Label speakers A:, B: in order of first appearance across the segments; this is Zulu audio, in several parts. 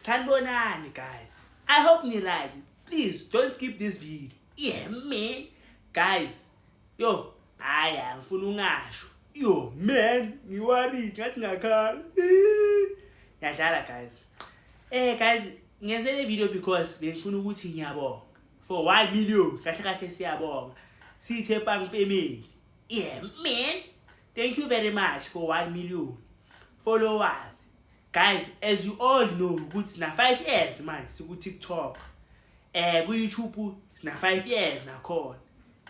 A: Sanibonani guys. I hope ni right. Please don't skip this video. Yeah man. Guys. Yo, ngifuna ungasho. Yo man, ngiworried ngathi ngakhala. Yadlala guys. Guys, ngenze le video because bengifuna ukuthi ngiyabonga. For 1 million, kahle siyabonga. Sithe Pang family. Yeah man. Thank you very much for 1 million followers. Guys, as you all know, it's na 5 years man, siku TikTok. Ku YouTube it's na 5 years nakhona.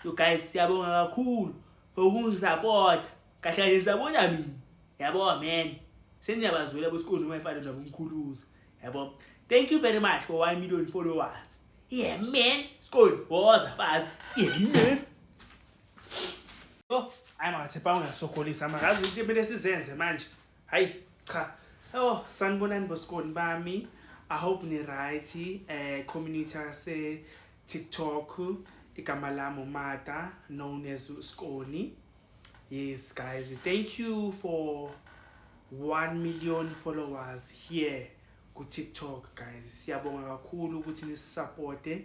A: You guys siyabonga kakhulu for ukungisupport. Kahle ngiyabona mina. Yabo man. Seniyabazwela bosikolo mayifana nabomkhuluza. Yabo. Thank you very much for 1 million followers. Yeah man. School was fast. Yeah man. Oh, ayimakathepha ungasokolisa makazi into ebele sizenze manje. Hayi cha. Oh, sanibonani bosikoni bami. I hope ni right. Community se TikTok igama lami uMata known as Skoni. Yes guys, thank you for 1 million followers here ku TikTok guys. Siyabonga kakhulu ukuthi nisupporte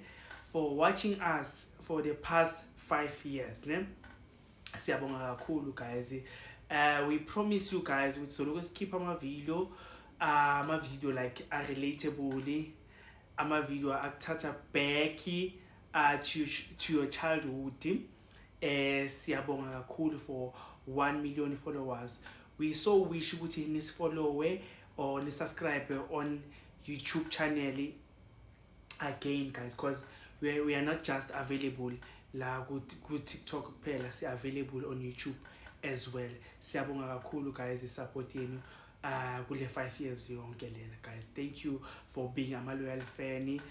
A: for watching us for the past 5 years, ne? Siyabonga kakhulu guys. We promise you guys with so keep ama video like a relatable, ama video akuthatha back to your childhood. Siyabonga kakhulu for 1 million followers. We so wish ukuthi nis follow or nis subscribe on YouTube channel again guys, because we are not just available la ku TikTok kuphela, si available on YouTube as well. Siyabonga kakhulu guys support yenu kule 5 years yonke lena guys. Thank you for being a loyal fan,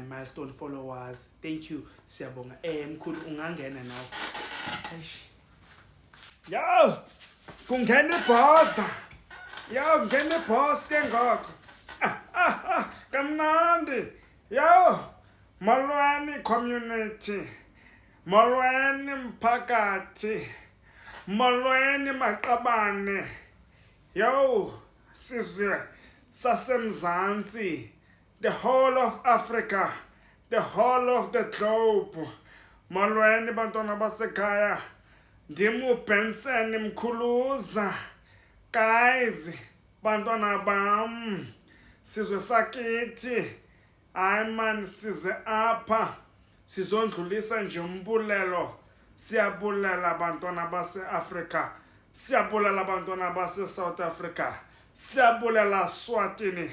A: milestone followers. Thank you. Siyabonga. Mkhulu ungangena nawe. Eish. Yo! Kungena boss. Yo, ngene boss ke ngoko. Kamnandi. Yo! Molweni community. Molweni mphakathi. Molweni maqabane. Yo, sizwe sasemzansi, the whole of Africa, the whole of the globe. Molweni bantwana basekhaya. Ndimu Benson Mkhuluza. Guys, bantwana bam. Sizwe sakithi. Hayi man, size apha. Sizondlulisa nje umbulelo. Siyabulela bantwana base-Africa. Siyabulela bantwana base-South Africa. Siyabulela Swatini.